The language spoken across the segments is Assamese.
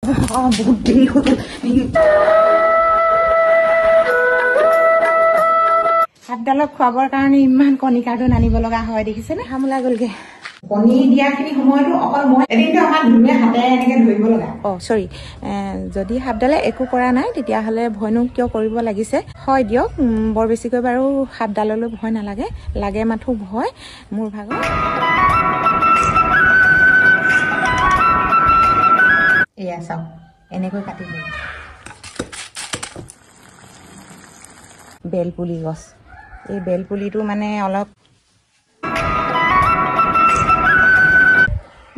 বহুত দেৰি হৈ গ'ল। হাতডালক খুৱাবৰ কাৰণে ইমান কণী কাৰ্টুন আনিব লগা হয় দেখিছেনে? হামলা গ'লগে। কণী দিয়াখিনি সময়তো অকল মই এদিনটো আমাৰ ধুনীয়া হাতেৰে এনেকে ধৰিব লগা। চৰি, যদি হাতডালে একো কৰা নাই তেতিয়াহ'লে ভয়নো কিয় কৰিব লাগিছে? হয় দিয়ক, বৰ বেছিকৈ বাৰু হাতডাললৈ ভয় নালাগে, লাগে মাথো ভয় মোৰ ভাগৰ। এয়া চাওক, এনেকৈ কাটি দিম। বেলপুলি গছ, এই বেলপুলিটো মানে অলপ।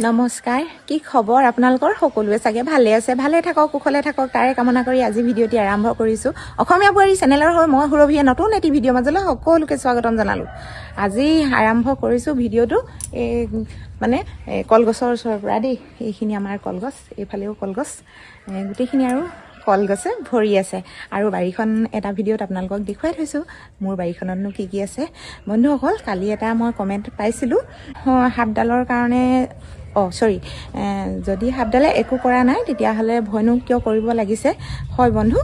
নমস্কাৰ, কি খবৰ আপোনালোকৰ? সকলোৱে চাগে ভালে আছে, ভালে থাকক, কুশলে থাকক, তাৰে কামনা কৰি আজি ভিডিঅ'টি আৰম্ভ কৰিছোঁ। অসমীয়া বোৱাৰী চেনেলৰ হৈ মই সুৰভিয়ে নতুন এটি ভিডিঅ' মাজলৈ সকলোকে স্বাগতম জনালোঁ। আজি আৰম্ভ কৰিছোঁ ভিডিঅ'টো মানে কলগছৰ ওচৰৰ পৰা দেই। এইখিনি আমাৰ কলগছ, এইফালেও কলগছ, গোটেইখিনি আৰু কলগছে ভৰি আছে। আৰু বাৰীখন এটা ভিডিঅ'ত আপোনালোকক দেখুৱাই থৈছোঁ মোৰ বাৰীখনতনো কি কি আছে। বন্ধুসকল, কালি এটা মই কমেণ্ট পাইছিলোঁ, হাতডালৰ কাৰণে চৰি, যদি হাতডালে একো কৰা নাই তেতিয়াহ'লে ভয়নো কিয় কৰিব লাগিছে? হয় বন্ধু,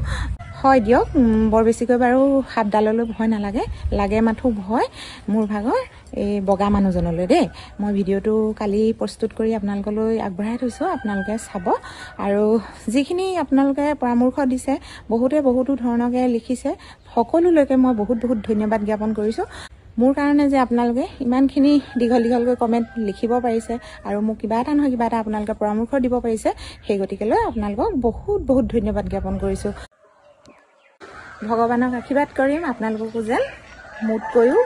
হয় দিয়ক, বৰ বেছিকৈ বাৰু হাতডাললৈ ভয় নালাগে, লাগে মাথো ভয় মোৰ ভাগৰ এই বগা মানুহজনলৈ দেই। মই ভিডিঅ'টো কালি প্ৰস্তুত কৰি আপোনালোকলৈ আগবঢ়াই থৈছোঁ, আপোনালোকে চাব। আৰু যিখিনি আপোনালোকে পৰামৰ্শ দিছে, বহুতো ধৰণকে লিখিছে, সকলোলৈকে মই বহুত ধন্যবাদ জ্ঞাপন কৰিছোঁ। মোৰ কাৰণে যে আপোনালোকে ইমানখিনি দীঘলকৈ কমেণ্ট লিখিব পাৰিছে আৰু মোক কিবা এটা নহয় কিবা এটা আপোনালোকে পৰামৰ্শ দিব পাৰিছে, সেই গতিকেলৈ আপোনালোকক বহুত ধন্যবাদ জ্ঞাপন কৰিছোঁ। ভগৱানক আশীৰ্বাদ কৰিম আপোনালোককো যেন মোতকৈও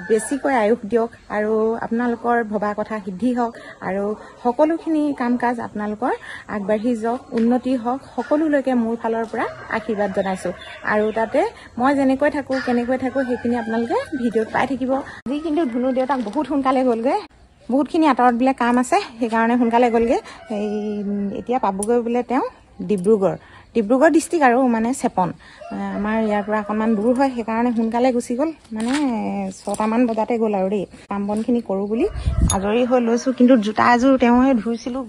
বেছিকৈ আয়ুস দিয়ক আৰু আপোনালোকৰ ভবা কথা সিদ্ধি হওক আৰু সকলোখিনি কাম কাজ আপোনালোকৰ আগবাঢ়ি যাওক, উন্নতি হওক, সকলোলৈকে মোৰ ফালৰ পৰা আশীৰ্বাদ জনাইছোঁ। আৰু তাতে মই যেনেকৈ থাকোঁ কেনেকৈ থাকোঁ সেইখিনি আপোনালোকে ভিডিঅ'ত পাই থাকিব। আজি কিন্তু ধুনু দেউতাক বহুত সোনকালে গ'লগৈ, বহুতখিনি আঁতৰত বোলে কাম আছে, সেইকাৰণে সোনকালে গ'লগৈ। এতিয়া পাবগৈ বোলে তেওঁ ডিব্ৰুগড় ডিষ্ট্ৰিক্ট আৰু মানে চেপন, আমাৰ ইয়াৰ পৰা অকণমান দূৰ হয়, সেইকাৰণে সোনকালে গুচি গ'ল, মানে 6টামান বজাতে গ'ল আৰু দেই। কাম বনখিনি কৰোঁ বুলি আজৰি হৈ লৈছোঁ, কিন্তু জোতা এযোৰ তেওঁহে ধুইছিলোঁ।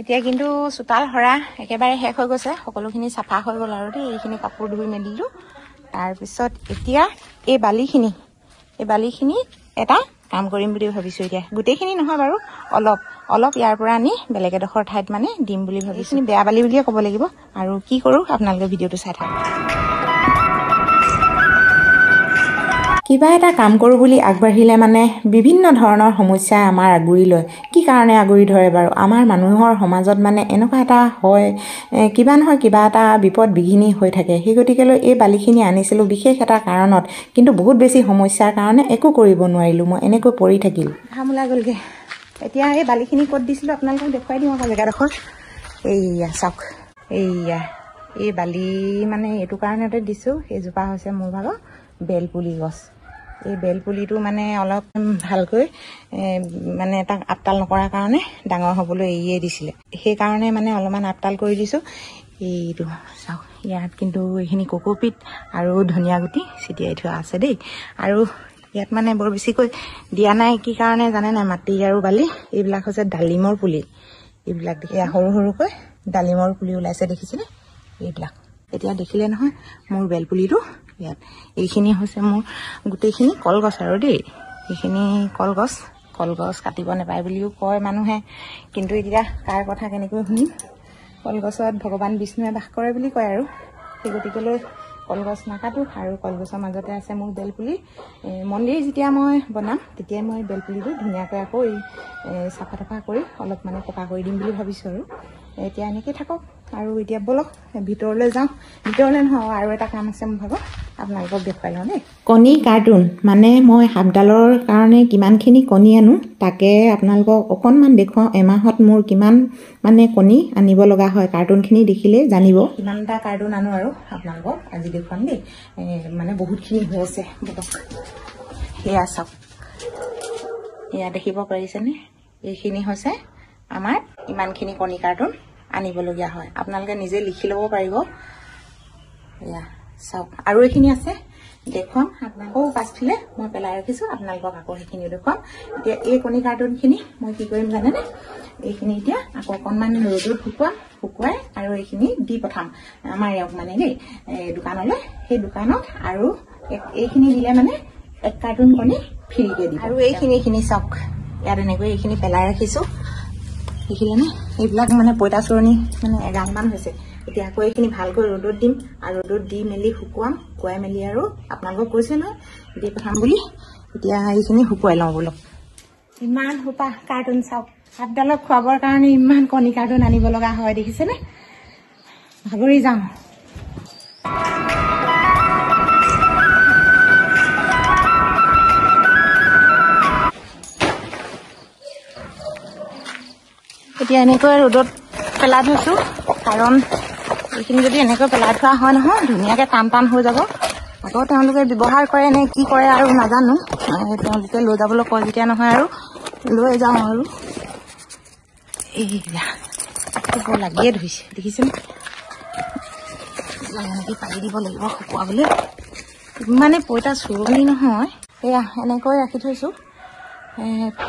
এতিয়া কিন্তু চোতাল সৰা একেবাৰে শেষ হৈ গৈছে, সকলোখিনি চাফা হৈ গ'ল আৰু দেই। এইখিনি কাপোৰ ধুই মেলিলোঁ। তাৰপিছত এতিয়া এই বালিখিনি এটা কাম কৰিম বুলি ভাবিছোঁ। এতিয়া গোটেইখিনি নহয় বাৰু, অলপ ইয়াৰ পৰা আনি বেলেগ এডোখৰ ঠাইত মানে দিম বুলি ভাবিছোঁ। বেয়া বালি বুলিয়ে ক'ব লাগিব। আৰু কি কৰোঁ আপোনালোকে ভিডিঅ'টো চাই থাকক। কিবা এটা কাম কৰোঁ বুলি আগবাঢ়িলে মানে বিভিন্ন ধৰণৰ সমস্যাই আমাৰ আগুৰি লয়। কি কাৰণে আগুৰি ধৰে বাৰু? আমাৰ মানুহৰ সমাজত মানে এনেকুৱা এটা হয়, কিবা নহয় কিবা এটা বিপদ বিঘিনি হৈ থাকে। সেই গতিকেলৈ এই বালিখিনি আনিছিলোঁ বিশেষ এটা কাৰণত, কিন্তু বহুত বেছি সমস্যাৰ কাৰণে একো কৰিব নোৱাৰিলোঁ, মই এনেকৈ পৰি থাকিলোঁ। হামলা গ'লগৈ। এতিয়া এই বালিখিনি ক'ত দিছিলোঁ আপোনালোকক দেখুৱাই দিওঁ আকৌ জেগাডোখৰ। এইয়া চাওক, এই বালি মানে এইটো কাৰণতে দিছোঁ, এইজোপা হৈছে মোৰ ভাগৰ বেলপুলি গছ। এই বেলপুলিটো মানে অলপ ভালকৈ মানে তাক আপতাল নকৰাৰ কাৰণে ডাঙৰ হ'বলৈ এৰিয়ে দিছিলে, সেইকাৰণে মানে অলপমান আপতাল কৰি দিছোঁ। এইটো চাওক, ইয়াত কিন্তু এইখিনি ককৌপিত আৰু ধনিয়া গুটি ছিটিয়াই থোৱা আছে দেই। আৰু ইয়াত মানে বৰ বেছিকৈ দিয়া নাই, কি কাৰণে জানে নাই? মাটি আৰু বালি, এইবিলাক হৈছে ডালিমৰ পুলি। এইবিলাক এয়া সৰুকৈ ডালিমৰ পুলি ওলাইছে দেখিছেনে? এইবিলাক এতিয়া দেখিলে নহয় মোৰ বেলপুলিটো। ইয়াত এইখিনি হৈছে মোৰ গোটেইখিনি কলগছ আৰু দেই। এইখিনি কলগছ কাটিব নাপায় বুলিও কয় মানুহে, কিন্তু এতিয়া কাৰ কথা কেনেকৈ শুনিম? কলগছত ভগৱান বিষ্ণুৱে বাস কৰে বুলি কয় আৰু, সেই গতিকেলৈ কলগছ নাকাটো। আৰু কলগছৰ মাজতে আছে মোৰ বেলপুলি। মন্দিৰ যেতিয়া মই বনাম তেতিয়াই মই বেলপুলিটো ধুনীয়াকৈ আকৌ চাফা তাফা কৰি অলপ মানে পকা কৰি দিম বুলি ভাবিছোঁ। আৰু এতিয়া এনেকৈ থাকক। আৰু এতিয়া ব'লক ভিতৰলৈ যাওঁ। ভিতৰলৈ নহয়, আৰু এটা কাম আছে মোৰ ভাগৰ, আপোনালোকক দেখুৱাই লওঁ দেই। কণী কাৰ্টুন মানে মই হাতডালৰ কাৰণে কিমানখিনি কণী আনো তাকে আপোনালোকক অকণমান দেখুৱাওঁ। এমাহত মোৰ কিমান মানে কণী আনিব লগা হয়, কাৰ্টুনখিনি দেখিলেই জানিব। কিমানটা কাৰ্টুন আনো আৰু আপোনালোকক আজি দেখুৱাম দেই। মানে বহুতখিনি হৈ আছে। সেয়া চাওক, এয়া দেখিব পাৰিছেনে? এইখিনি হৈছে আমাৰ ইমানখিনি কণী কাৰ্টুন। আনিবলগীয়া হয় আপোনালোকে নিজে লিখি ল'ব পাৰিব এয়া চাওক আৰু এইখিনি আছে দেখুৱাম আপোনালোকক পাছফালে মই পেলাই ৰাখিছোঁ আপোনালোকক আকৌ সেইখিনি দেখুৱাম এতিয়া এই কণী কাৰ্টুনখিনি মই কি কৰিম জানেনে এইখিনি এতিয়া আকৌ অকণমান ৰ'দত শুকুৱাই আৰু এইখিনি দি পঠাম আমাৰ ইয়াক মানে দেই দোকানলৈ সেই দোকানত আৰু এইখিনি দিলে মানে 1 কাৰ্টুন কণী ফ্ৰীকে দিব আৰু এইখিনি চাওক ইয়াত এনেকৈ এইখিনি পেলাই ৰাখিছোঁ দেখিলেনে এইবিলাক মানে পঁইতাচোৰণি মানে এগালমান হৈছে এতিয়া আকৌ এইখিনি ভালকৈ ৰ'দত দিম আৰু ৰ'দত দি মেলি শুকুৱাই মেলি আৰু আপোনালোকক কৈছে নহয় দি পঠাম বুলি এতিয়া এইখিনি শুকুৱাই লওঁ বোলো ইমান সোপা কাৰ্টুন চাওক হাতডালক খুৱাবৰ কাৰণে ইমান কণী কাৰ্টুন আনিব লগা হয় দেখিছেনে ভাগৰি যাওঁ এতিয়া এনেকৈ ৰ'দত পেলাই থৈছোঁ কাৰণ এইখিনি যদি এনেকৈ পেলাই থোৱা হয় নহয় ধুনীয়াকৈ টান হৈ যাব আকৌ তেওঁলোকে ব্যৱহাৰ কৰে নে কি কৰে আৰু নাজানো তেওঁলোকে লৈ যাবলৈ কয় যেতিয়া নহয় আৰু লৈ যাওঁ আৰু এইবিলাক বৰ লাগিয়ে ধৰিছে দেখিছেনে এনেকৈ পাৰি দিব লাগিব শুকুৱাবলৈ ইমানে পঁইতাচোৰণি নহয় এয়া এনেকৈ ৰাখি থৈছোঁ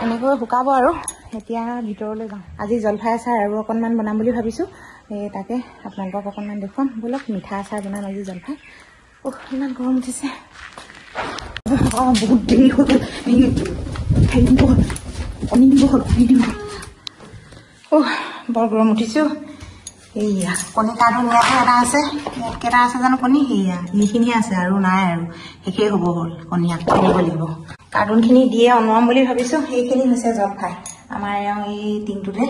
এনেকৈ শুকাব আৰু এতিয়া ভিতৰলৈ যাওঁ আজি জলফাই আচাৰ আৰু অকণমান বনাম বুলি ভাবিছোঁ তাকে আপোনালোকক অকণমান দেখুৱাম ব'লক মিঠা আচাৰ বনাম আজি জলফাই ইমান গৰম উঠিছে বহুত দেৰি হৈ গ'ল বৰ গৰম উঠিছোঁ এইয়া কণী কাৰ্টুন ইয়াতে এটা আছে ইয়াত কেইটা আছে জানো কণী সেয়া এইখিনিয়ে আছে আৰু নাই আৰু শেষেই হ'ব হ'ল কণী আকৌ আনিব লাগিব কাৰ্টুনখিনি দিয়ে অনোৱাম বুলি ভাবিছোঁ সেইখিনি হৈছে জলফাই আমাৰ এই টিংটোতে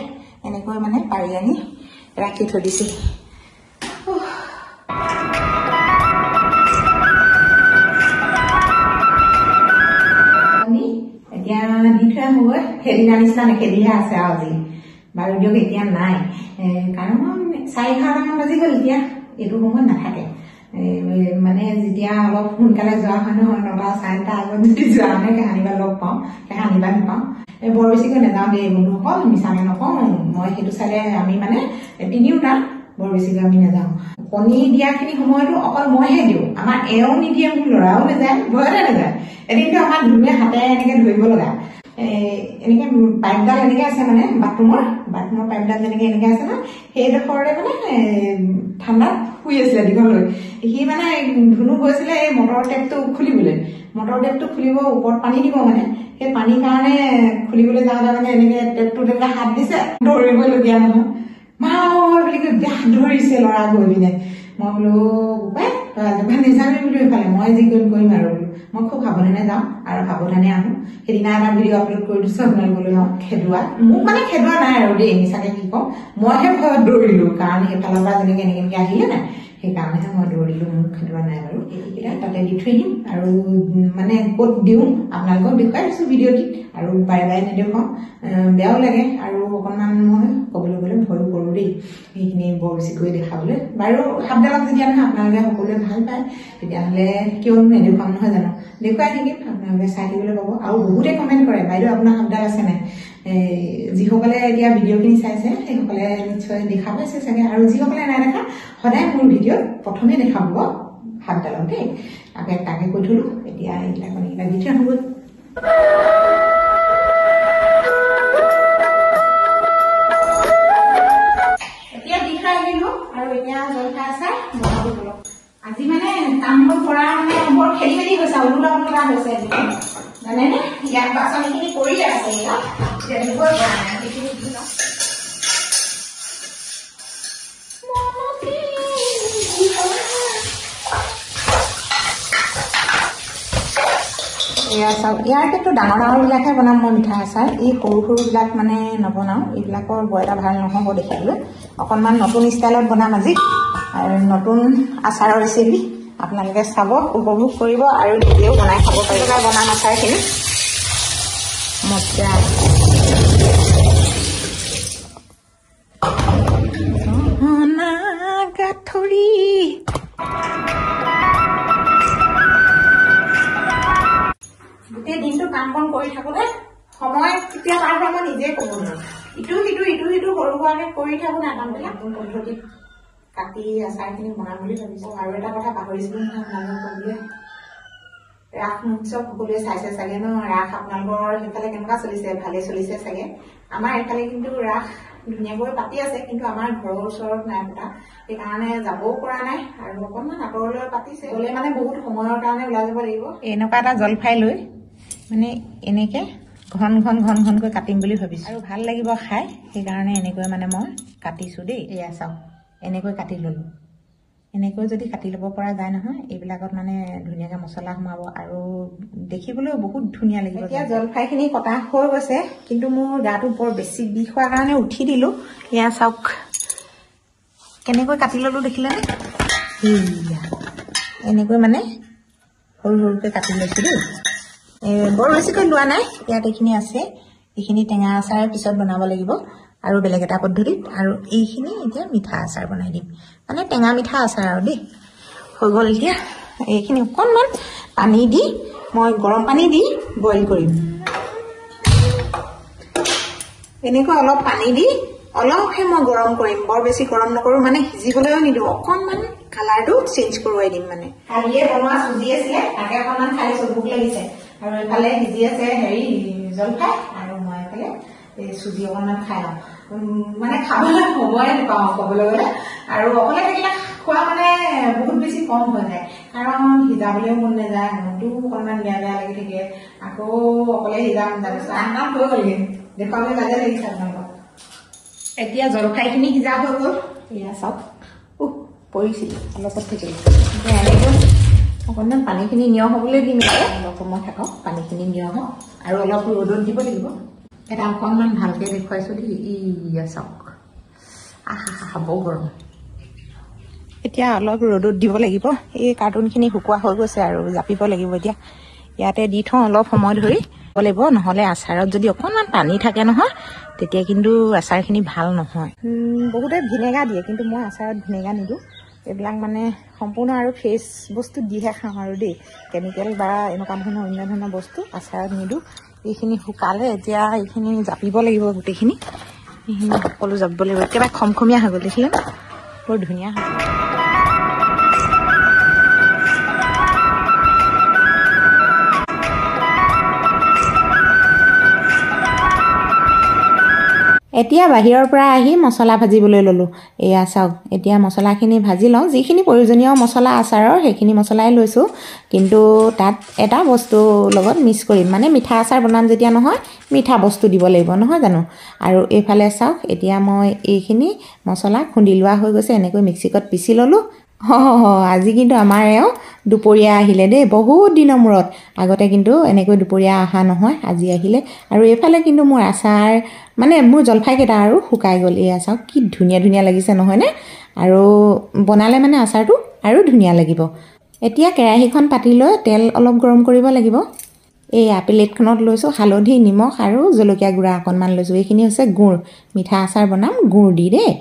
এনেকৈ মানে পাৰি আনি ৰাখি থৈ দিছে এতিয়া দি থোৱা হ'ব সেইদিনা নিচিনা নেখেদিহে আছে আৰু আজি বাৰু দিয়ক এতিয়া নাই কাৰণ 4:30মান বাজি গ'ল এতিয়া এইটো সময়ত নাথাকে মানে যেতিয়া অলপ সোনকালে যোৱা হয় নহয় 9টা 9:30 আগত যদি যোৱা মানে কেহানিবা লগ পাওঁ কেহানিবা নাপাওঁ বৰ বেছিকৈ নাযাওঁ দেই বন্ধুসকল মিছাকে নকওঁ মই সেইটো চাইডে আমি মানে তিনিওটা বৰ বেছিকৈ আমি নাযাওঁ কণী দিয়াখিনি সময়তো অকল মইহে দিওঁ আমাৰ এওঁ নিদিয়ে মোৰ ল'ৰাও নাযায় ভয়তে নাযায় এদিনটো আমাৰ ধুনীয়া হাতে এনেকৈ ধৰিব লগা এনেকৈ পাইপডাল এনেকৈ আছে মানে বাথৰুমৰ পাইপডাল যেনেকৈ এনেকৈ আছে ন সেইডোখৰতে মানে ঠাণ্ডাত শুই আছিলে দীঘলৈ সি মানে ধুনু গৈছিলে এই মটৰ টেপটো খুলিবলৈ মটৰ টেপটো খুলিব ওপৰত পানী দিব মানে সেই পানীৰ কাৰণে খুলিবলৈ যাওঁতে মানে এনেকৈ টেপটোত এনেকৈ হাত দিছে ধৰিবলগীয়া নহয় মাও বুলি কৈ বেয়া ধৰিছে ল'ৰা গৈ পিনে মই বোলো বোপাই তই আজিৰপৰা নেযাবি বুলি এইফালে মই যি কৰিম আৰু বোলো মই খুব সাৱধানে যাওঁ আৰু সাৱধানে আহোঁ সেইদিনা এটা ভিডিঅ' আপলোড কৰি দিছোঁ আপোনালোকলৈ খেদোৱা মোক মানে খেদোৱা নাই আৰু দেই মিছাকে কি কওঁ মইহে ভয়ত দৌৰিলোঁ কাৰণ সেইফালৰ পৰা যেনেকৈ এনেকৈ আহিলে নাই সেইকাৰণেহে মই দৌৰিলোঁ মোক খেদোৱা নাই বাৰু এইকেইটা তাতে দি থৈ দিম আৰু মানে ক'ত দিওঁ আপোনালোকক দেখুৱাই দিছোঁ ভিডিঅ'টিত আৰু বাৰে বাৰে নেদেখুৱাওঁ বেয়াও লাগে আৰু অকণমান মই ক'বলৈ গ'লে ভয়ো কৰোঁ দেই সেইখিনি বৰ বেছিকৈ দেখাবলৈ বাৰু সাপডালক যেতিয়া নহয় আপোনালোকে সকলোৱে ভাল পায় তেতিয়াহ'লে কিয়নো নেদেখুৱাম নহয় জানো দেখুৱাই থাকিম আপোনালোকে চাই থাকিবলৈ পাব আৰু বহুতে কমেণ্ট কৰে বাইদেউ আপোনাৰ সাপডাল আছে নাই যিসকলে এতিয়া ভিডিঅ'খিনি চাইছে সেইসকলে নিশ্চয় দেখা পাইছে চাগে আৰু যিসকলে নাই দেখা সদায় মোৰ ভিডিঅ'ত প্ৰথমে দেখা পাব সাপডালক দেই তাকে কৈ থলোঁ এতিয়া এইবিলাক কণীকেইটা দি থোৱা হ'ল এতিয়া দি থৈ আহিলোঁ আৰু এতিয়া জলফাই আচাৰ বনাব গ'লো আজি মানে কামবোৰ কৰা মানে বৰ খেলি মেলি হৈছে ওলোটা পোলোটা হৈছে জানেনে ইয়াত বাচনখিনি পৰিয়ে আছে ইয়াত তেনেকৈ সেইখিনি দি লওঁ এয়া চাওক ইয়াৰ ক্ষেত্ৰত ডাঙৰবিলাকহে বনাম মই মিঠা আচাৰ এই সৰুবিলাক মানে নবনাওঁ এইবিলাকৰ বৰ এটা ভাল নহ'ব দেখিবলৈ অকণমান নতুন ষ্টাইলত বনাম আজি আৰু নতুন আচাৰৰ ৰেচিপি আপোনালোকে চাব উপভোগ কৰিব আৰু নিজেও বনাই খাব পাৰিব বনাম আচাৰখিনি মজা গাঠৰি গোটেই দিনটো কাম বন কৰি থাকোঁতে সময় কেতিয়া পাৰ হয় মই নিজে ক'ব নোৱাৰোঁ ইটো সিটো সৰু সুৰাকৈ কৰি থাকোঁ আপোনাৰ কামবিলাক পদ্ধতিত কাটি আচাৰখিনি বনাম বুলি ভাবিছোঁ। আৰু এটা কথা পাহৰিছিলোঁ নহয় আপোনালোকক ক'বলৈ, ৰাস মহোৎসৱ সকলোৱে চাইছে চাগে ন? ৰাস আপোনালোকৰ সেইফালে কেনেকুৱা চলিছে? ভালে চলিছে চাগে। আমাৰ এইফালে কিন্তু ৰাস ধুনীয়াকৈ পাতি আছে, কিন্তু আমাৰ ঘৰৰ ওচৰত নাই পতা, সেইকাৰণে যাবও পৰা নাই। আৰু অকণমান আঁতৰলৈ পাতিছে, গ'লে মানে বহুত সময়ৰ কাৰণে ওলাই যাব লাগিব। এনেকুৱা এটা জলফাই লৈ মানে এনেকৈ ঘন ঘনকৈ কাটিম বুলি ভাবিছোঁ, আৰু ভাল লাগিব খাই, সেইকাৰণে এনেকৈ মানে মই কাটিছোঁ দেই। এয়া চাওক, এনেকৈ কাটি ল'লোঁ। এনেকৈ যদি কাটি ল'ব পৰা যায় নহয়, এইবিলাকত মানে ধুনীয়াকৈ মছলা সোমাব আৰু দেখিবলৈও বহুত ধুনীয়া লাগিব। এতিয়া জলফাইখিনি কটা হৈ গৈছে, কিন্তু মোৰ গাটো বৰ বেছি বিষ হোৱাৰ কাৰণে উঠি দিলোঁ। এয়া চাওক কেনেকৈ কাটি ল'লোঁ, দেখিলেনে? সেয়া এনেকৈ মানে সৰু সৰুকৈ কাটি লৈছোঁ দেই। বৰ বেছিকৈ লোৱা নাই, ইয়াত এইখিনি আছে। এইখিনি টেঙা আচাৰ পিছত বনাব লাগিব আৰু বেলেগ এটা পদ্ধতিত, আৰু এইখিনি এতিয়া মিঠা আচাৰ বনাই দিম, মানে টেঙা মিঠা আচাৰ আৰু দেই। হৈ গ'ল। এতিয়া এইখিনি অকণমান পানী দি, মই গৰম পানী দি বইল কৰিম। এনেকৈ অলপ পানী দি অলপহে মই গৰম কৰিম, বৰ বেছি গৰম নকৰোঁ, মানে সিজিবলৈও নিদিওঁ, অকণমান কালাৰটো চেঞ্জ কৰোৱাই দিম। মানে কালিয়ে বনোৱা চুজি আছিলে, তাকে অকণমান খাই ভোক লাগিছে, আৰু এইফালে সিজি আছে জলফাই, আৰু মই এইফালে চুজি অকণমান খাই লওঁ। মানে খাবলৈ সময়ে নাপাওঁ ক'বলৈ গ'লে, আৰু অকলে থাকিলে খোৱা মানে বহুত বেছি কম হৈ যায়, কাৰণ সিজাবলৈও মন নাযায়, মনটো অকণমান বেয়া লাগি থাকে। আকৌ অকলে সিজাম, তাৰপিছত আনকাম হৈ গ'লগৈ, দেখুৱাবলৈ লাজে লাগিছে আপোনালোকক। এতিয়া জলফাইখিনি সিজা হৈ গ'ল। এয়া চাওক, পৰিছিল অলপত থাকিলে। এতিয়া এনেকৈ অকণমান পানীখিনি নিয়ৰ হ'বলৈ দিম, অলপ সময় থাকক, পানীখিনি নিয়ৰ হওক, আৰু অলপ ৰ'দত দিব লাগিব। এটা অকণমান ভালকৈ দেখুৱাইছোঁ দেই। ইয়া চাওক, বৰ গৰম। এতিয়া অলপ ৰ'দত দিব লাগিব। এই কাৰ্টুনখিনি শুকোৱা হৈ গৈছে আৰু জাপিব লাগিব। এতিয়া ইয়াতে দি থওঁ অলপ সময় ধৰি লাগিব, নহ'লে আচাৰত যদি অকণমান পানী থাকে নহয়, তেতিয়া কিন্তু আচাৰখিনি ভাল নহয়। বহুতে ভিনেগাৰ দিয়ে, কিন্তু মই আচাৰত ভিনেগাৰ নিদিওঁ। এইবিলাক মানে সম্পূৰ্ণ আৰু ফ্ৰেছ বস্তু দিহে খাওঁ আৰু দেই, কেমিকেল বা এনেকুৱা ধৰণৰ অন্য ধৰণৰ বস্তু আচাৰত নিদিওঁ। এইখিনি শুকালে এতিয়া এইখিনি জাপিব লাগিব, গোটেইখিনি এইখিনি সকলো জাপিব লাগিব। একেবাৰে খমখমীয়া হৈ গ'ল, দেখিলে বৰ ধুনীয়া হৈ গ'ল। এতিয়া বাহিৰৰ পৰা আহি মছলা ভাজিবলৈ ল'লোঁ। এয়া চাওক, এতিয়া মছলাখিনি ভাজি লওঁ। যিখিনি প্ৰয়োজনীয় মছলা আচাৰৰ সেইখিনি মছলাই লৈছোঁ, কিন্তু তাত এটা বস্তু লগত মিক্স কৰিম, মানে মিঠা আচাৰ বনাম যেতিয়া নহয়, মিঠা বস্তু দিব লাগিব নহয় জানো। আৰু এইফালে চাওক, এতিয়া মই এইখিনি মছলা খুন্দি লোৱা হৈ গৈছে, এনেকৈ মিক্সিকত পিচি ল'লোঁ। আজি কিন্তু আমাৰ দুপৰীয়া আহিলে দেই, বহুত দিনৰ মূৰত। আগতে কিন্তু এনেকৈ দুপৰীয়া অহা নহয়, আজি আহিলে। আৰু এইফালে কিন্তু মোৰ আচাৰ, মানে মোৰ জলফাইকেইটা আৰু শুকাই গ'ল। এয়া চাওক কি ধুনীয়া লাগিছে নহয়নে? আৰু বনালে মানে আচাৰটো আৰু ধুনীয়া লাগিব। এতিয়া কেৰাহীখন পাতি লৈ তেল অলপ গৰম কৰিব লাগিব। এয়া প্লেটখনত লৈছোঁ হালধি, নিমখ আৰু জলকীয়া গুড়া অকণমান লৈছোঁ। এইখিনি হৈছে গুড়, মিঠা আচাৰ বনাম গুড় দি দেই।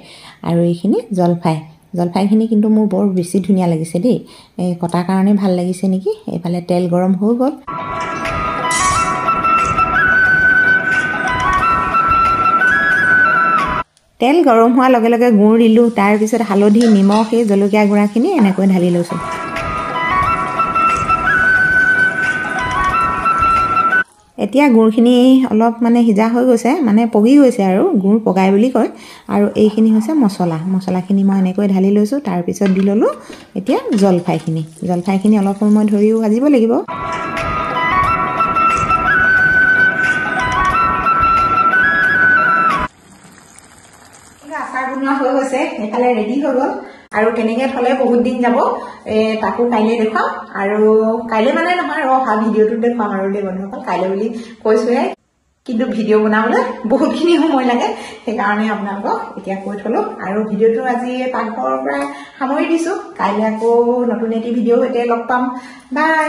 আৰু এইখিনি জলফাইখিনি কিন্তু মোৰ বৰ বেছি ধুনীয়া লাগিছে দেই, কটাৰ কাৰণে ভাল লাগিছে নেকি। এইফালে তেল গৰম হৈ গ'ল। তেল গৰম হোৱাৰ লগে লগে গুড় দিলোঁ, তাৰপিছত হালধি, নিমখ, এই জলকীয়া গুড়াখিনি এনেকৈ ঢালি লৈছোঁ। এতিয়া গুড়খিনি অলপ মানে সিজা হৈ গৈছে, মানে পগি গৈছে আৰু, গুড় পগাই বুলি কয়। আৰু এইখিনি হৈছে মছলাখিনি মই এনেকৈ ঢালি লৈছোঁ। তাৰপিছত দি ল'লোঁ এতিয়া জলফাইখিনি অলপ সময় ধৰিও ভাজিব লাগিব। আচাৰ বনোৱা হৈ গৈছে, এইফালে ৰেডি হৈ গ'ল। আৰু কেনেকৈ থ'লে বহুত দিন যাব তাকো কাইলৈ দেখুৱাম। আৰু কাইলৈ মানে নহয়, অহা ভিডিঅ'টোত দেখুৱাম আৰু দেই বন্ধুসকল। কাইলৈ বুলি কৈছোঁহে, কিন্তু ভিডিঅ' বনাবলৈ বহুতখিনি সময় লাগে, সেইকাৰণে আপোনালোকক এতিয়া কৈ থ'লোঁ। আৰু ভিডিঅ'টো আজি পাকঘৰৰ পৰা সামৰি দিছোঁ। কাইলৈ আকৌ নতুন এটি ভিডিঅ'ৰ সৈতে লগ পাম। বাই।